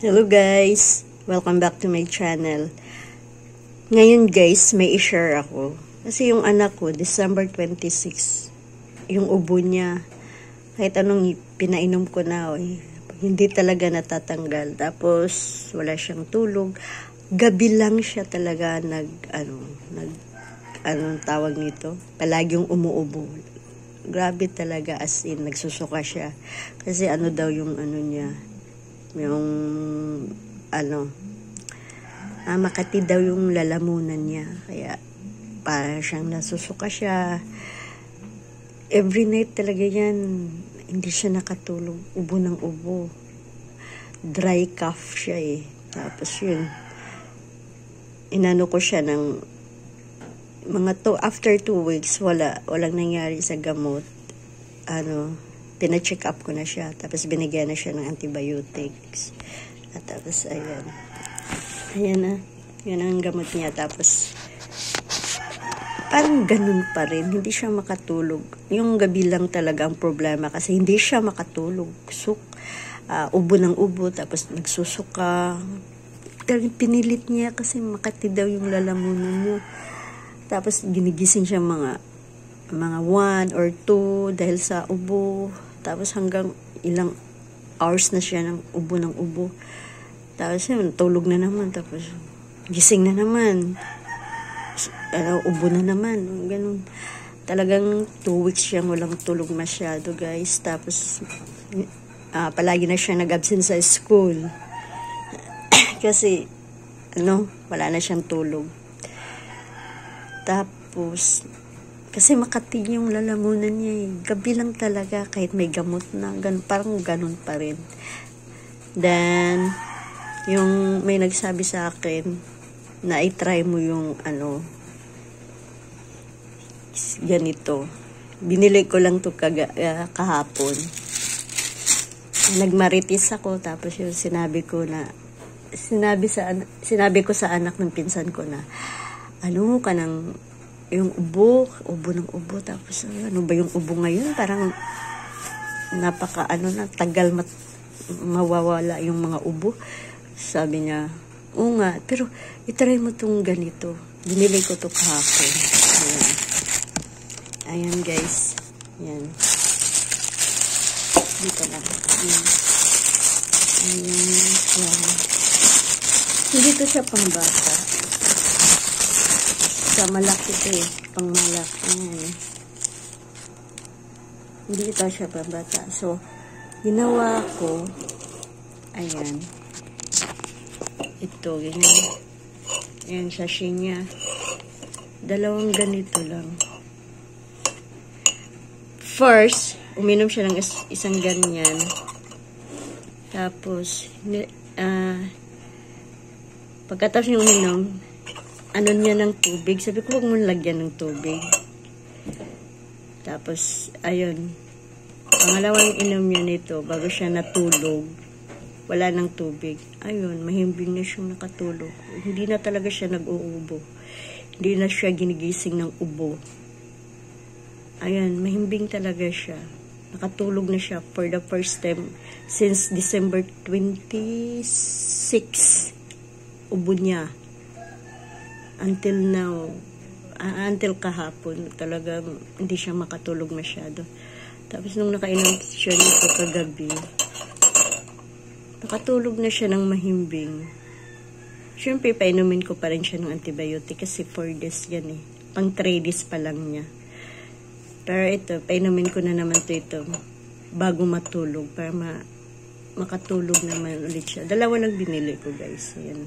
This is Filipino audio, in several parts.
Hello guys! Welcome back to my channel. Ngayon guys, may i-share ako. Kasi yung anak ko, December 26, yung ubo niya, kahit anong pinainom ko na, hindi talaga natatanggal. Tapos, wala siyang tulog. Gabi lang siya talaga anong tawag nito? Palaging umuubo. Grabe talaga, as in, nagsusuka siya. Kasi ano daw yung niya, makati daw yung lalamunan niya, kaya para siyang nasusuka siya every night talaga yan. Hindi siya nakatulog, ubo ng ubo, dry cough siya tapos yun, inano ko siya ng mga after 2 weeks, walang nangyari sa gamot. Pina-check up ko na siya. Tapos binigyan na siya ng antibiotics. At tapos, ayan. Ayan na. Yun ang gamot niya. Tapos, parang ganun pa rin. Hindi siya makatulog. Yung gabi lang talaga ang problema. Kasi hindi siya makatulog. Ubo ng ubo. Tapos nagsusuka. Pinilit niya kasi makati daw yung lalamunan niya. Tapos ginigising siya mga 1 or 2 dahil sa ubo. Tapos hanggang ilang hours na siya ng ubo. Tapos yun, tulog na naman. Tapos gising na naman. Ubo na naman. Ganun. Talagang 2 weeks siyang walang tulog masyado, guys. Tapos palagi na siya nag-absent sa school. Kasi wala na siyang tulog. Tapos kasi makati yung lalamunan niya Gabi lang talaga, kahit may gamot na, parang ganun pa rin. Then, yung may nagsabi sa akin na i-try mo yung ganito. Binili ko lang to kahapon. Nagmaritis ako, tapos yung sinabi ko sa anak ng pinsan ko na, yung ubo ng ubo. Tapos ano ba yung ubo ngayon? Parang tagal mawawala yung mga ubo. Sabi niya, oo nga, pero itry mo tong ganito. Binili ko to kahapon. Ayan guys. Ayan. Dito lang. Ayan. Hindi to siya pang bata. Malaki ito pang malaki. Hindi ito siya pambata. So, ginawa ko, ayan, ito, ganyan. Ayan, sachet niya. 2 ganito lang. First, uminom siya ng isang ganyan. Tapos, pagkatapos yung uminom, niya ng tubig. Sabi ko, huwag mo lagyan ng tubig. Tapos, ayun. Pangalawang inom niya nito, bago siya natulog, wala ng tubig. Ayun, mahimbing na siyang nakatulog. Hindi na talaga siya nag-uubo. Hindi na siya ginigising ng ubo. Ayun, mahimbing talaga siya. Nakatulog na siya for the first time since December 26. Ubo niya. Until now, until kahapon, talagang hindi siya makatulog masyado. Tapos nung nakainom siya nito kagabi, nakatulog na siya ng mahimbing. Siyempre, painumin ko pa rin siya ng antibiotic kasi 4 days yan Pang 3 days pa lang niya. Pero ito, painumin ko na naman ito bago matulog para makatulog naman ulit siya. 2 lang binili ko, guys. Ayan.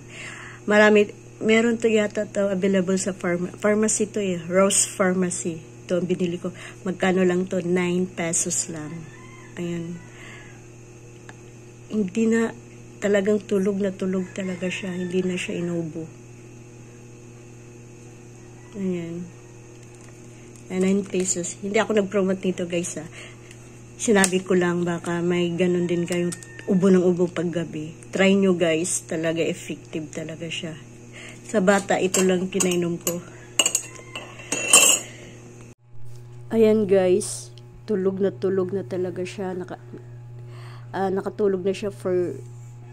Meron to yata available sa pharmacy to Rose Pharmacy. Ito ang binili ko. Magkano lang to? 9 pesos lang. Ayan. Hindi na talagang tulog na tulog talaga siya. Hindi na siya inubo. Ayan. 9 pesos. Hindi ako nag-promote nito, guys. Sinabi ko lang baka may ganun din kayong ubo ng ubo paggabi. Try nyo, guys. Talaga effective talaga siya. Sa bata, ito lang kinainom ko. Ayan guys, tulog na talaga siya. Nakatulog na siya for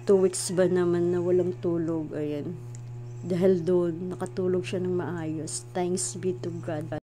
2 weeks ba naman na walang tulog, ayan. Dahil doon, nakatulog siya ng maayos. Thanks be to God.